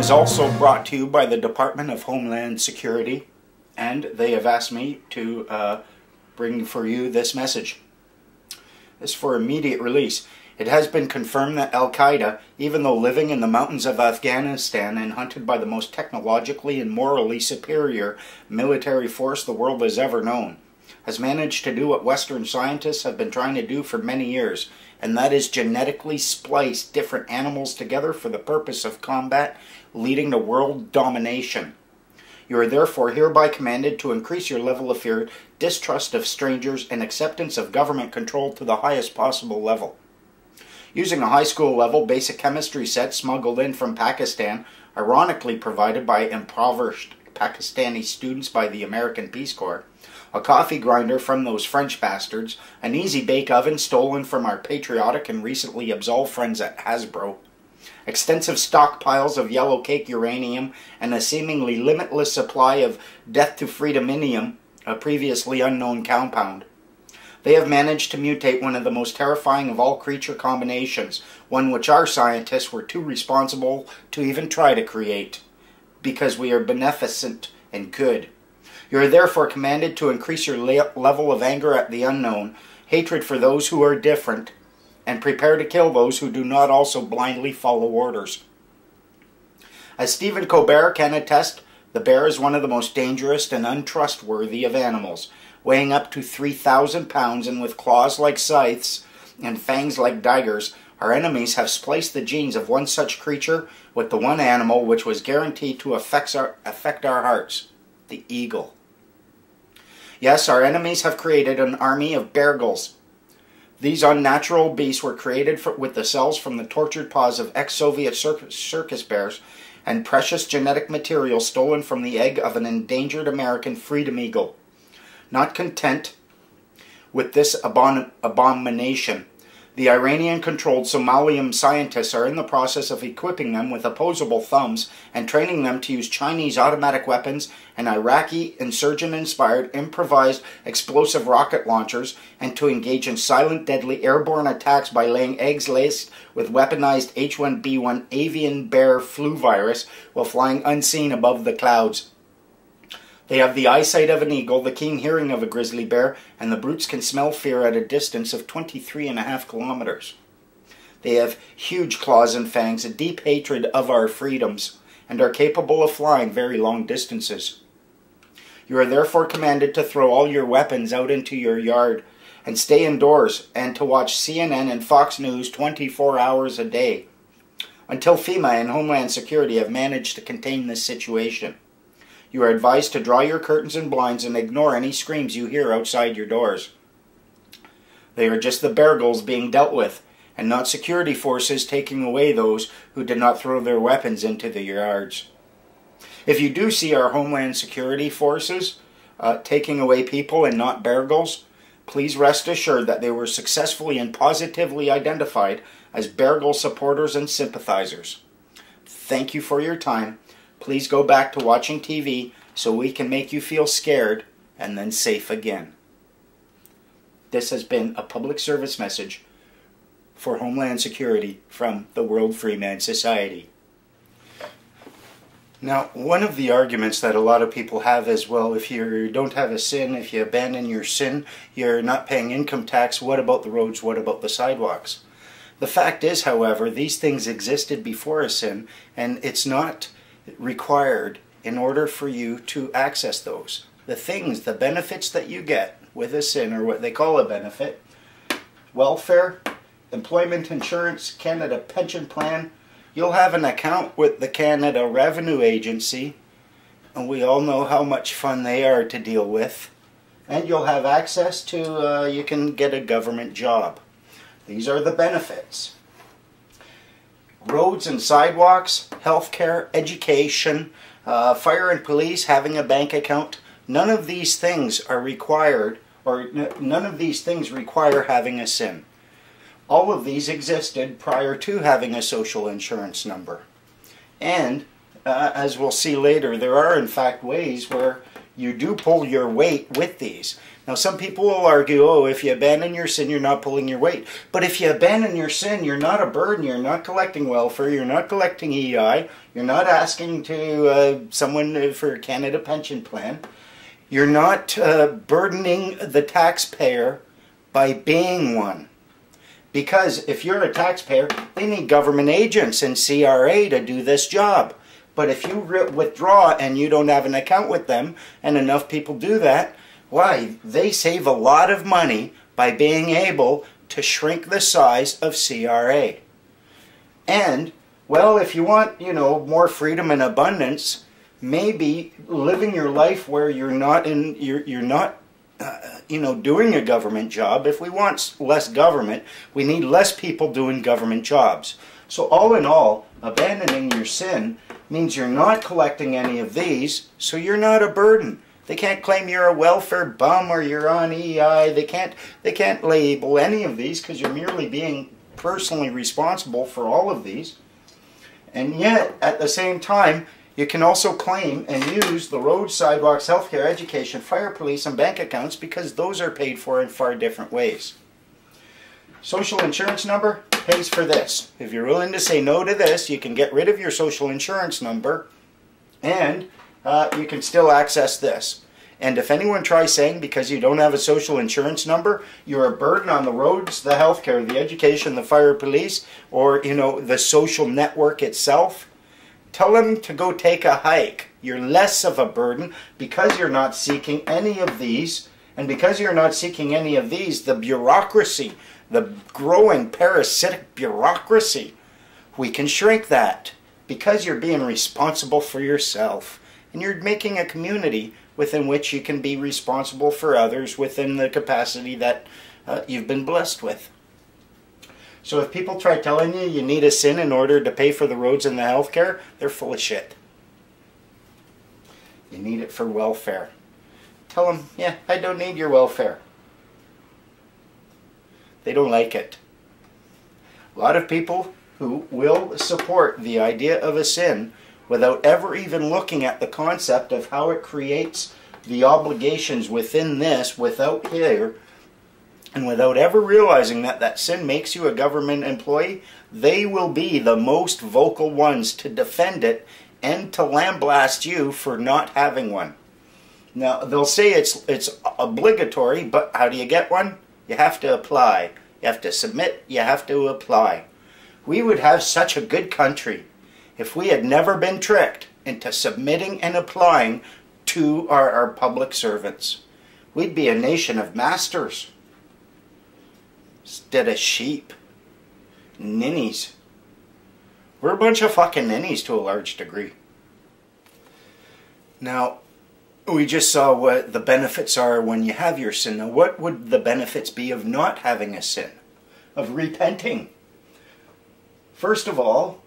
is also brought to you by the Department of Homeland Security, and they have asked me to bring for you this message. This is for immediate release. It has been confirmed that Al-Qaeda, even though living in the mountains of Afghanistan and hunted by the most technologically and morally superior military force the world has ever known, has managed to do what Western scientists have been trying to do for many years, and that is genetically splice different animals together for the purpose of combat, leading to world domination. You are therefore hereby commanded to increase your level of fear, distrust of strangers, and acceptance of government control to the highest possible level. Using a high school level basic chemistry set smuggled in from Pakistan, ironically provided by impoverished Pakistani students by the American Peace Corps, a coffee grinder from those French bastards, an easy bake oven stolen from our patriotic and recently absolved friends at Hasbro, extensive stockpiles of yellow cake uranium, and a seemingly limitless supply of death-to-freedominium, a previously unknown compound. They have managed to mutate one of the most terrifying of all creature combinations, one which our scientists were too responsible to even try to create, because we are beneficent and good. You are therefore commanded to increase your level of anger at the unknown, hatred for those who are different, and prepare to kill those who do not also blindly follow orders. As Stephen Colbert can attest, the bear is one of the most dangerous and untrustworthy of animals, weighing up to 3,000 pounds and with claws like scythes and fangs like daggers. Our enemies have spliced the genes of one such creature with the one animal which was guaranteed to affect our hearts, the eagle. Yes, our enemies have created an army of beargles. These unnatural beasts were created with the cells from the tortured paws of ex-Soviet circus bears and precious genetic material stolen from the egg of an endangered American freedom eagle. Not content with this abomination, the Iranian-controlled Somalian scientists are in the process of equipping them with opposable thumbs and training them to use Chinese automatic weapons and Iraqi insurgent-inspired improvised explosive rocket launchers, and to engage in silent, deadly airborne attacks by laying eggs laced with weaponized H1B1 avian bear flu virus while flying unseen above the clouds. They have the eyesight of an eagle, the keen hearing of a grizzly bear, and the brutes can smell fear at a distance of 23.5 kilometers. They have huge claws and fangs, a deep hatred of our freedoms, and are capable of flying very long distances. You are therefore commanded to throw all your weapons out into your yard and stay indoors, and to watch CNN and Fox News 24 hours a day, until FEMA and Homeland Security have managed to contain this situation. You are advised to draw your curtains and blinds and ignore any screams you hear outside your doors. They are just the beargles being dealt with, and not security forces taking away those who did not throw their weapons into the yards. If you do see our Homeland Security forces taking away people and not beargles, please rest assured that they were successfully and positively identified as beargle supporters and sympathizers. Thank you for your time. Please go back to watching TV so we can make you feel scared and then safe again. This has been a public service message for Homeland Security from the World Freeman Society. Now, one of the arguments that a lot of people have is, well, if you don't have a sin, if you abandon your sin, you're not paying income tax, what about the roads, what about the sidewalks? The fact is, however, these things existed before a sin, and it's not required in order for you to access those. The things, the benefits that you get with a sin, or what they call a benefit, welfare, employment insurance, Canada pension plan, you'll have an account with the Canada Revenue Agency, and we all know how much fun they are to deal with, and you'll have access to, you can get a government job. These are the benefits. Roads and sidewalks, healthcare, education, fire and police, having a bank account, none of these things are required, or none of these things require having a sin. All of these existed prior to having a social insurance number. And, as we'll see later, there are in fact ways where you do pull your weight with these. Now some people will argue, oh, if you abandon your sin, you're not pulling your weight. But if you abandon your sin, you're not a burden, you're not collecting welfare, you're not collecting EI, you're not asking to someone for a Canada pension plan, you're not burdening the taxpayer by being one. Because if you're a taxpayer, they need government agents and CRA to do this job. But if you withdraw and you don't have an account with them, and enough people do that, why? They save a lot of money by being able to shrink the size of CRA. And, well, if you want, you know, more freedom and abundance, maybe living your life where you're not you know, doing a government job. If we want less government, we need less people doing government jobs. So all in all, abandoning your sin means you're not collecting any of these, so you're not a burden. They can't claim you're a welfare bum or you're on EI. They can't label any of these because you're merely being personally responsible for all of these. And yet, at the same time, you can also claim and use the roads, sidewalks, healthcare, education, fire, police, and bank accounts because those are paid for in far different ways. Social insurance number pays for this. If you're willing to say no to this, you can get rid of your social insurance number and you can still access this. And if anyone tries saying because you don't have a social insurance number, you're a burden on the roads, the healthcare, the education, the fire, police, or, you know, the social network itself, tell them to go take a hike. You're less of a burden because you're not seeking any of these. And because you're not seeking any of these, the bureaucracy, the growing parasitic bureaucracy, we can shrink that because you're being responsible for yourself. And you're making a community within which you can be responsible for others within the capacity that you've been blessed with. So if people try telling you you need a sin in order to pay for the roads and the healthcare, they're full of shit. You need it for welfare. Tell them, yeah, I don't need your welfare. They don't like it. A lot of people who will support the idea of a sin without ever even looking at the concept of how it creates the obligations within this, without here, and without ever realizing that that sin makes you a government employee, they will be the most vocal ones to defend it and to lambaste you for not having one. Now, they'll say it's obligatory, but how do you get one? You have to apply. You have to submit, you have to apply. We would have such a good country if we had never been tricked into submitting and applying to our public servants. We'd be a nation of masters instead of sheep. Ninnies. We're a bunch of fucking ninnies to a large degree. Now, we just saw what the benefits are when you have your sin. Now, what would the benefits be of not having a sin? Of repenting? First of all,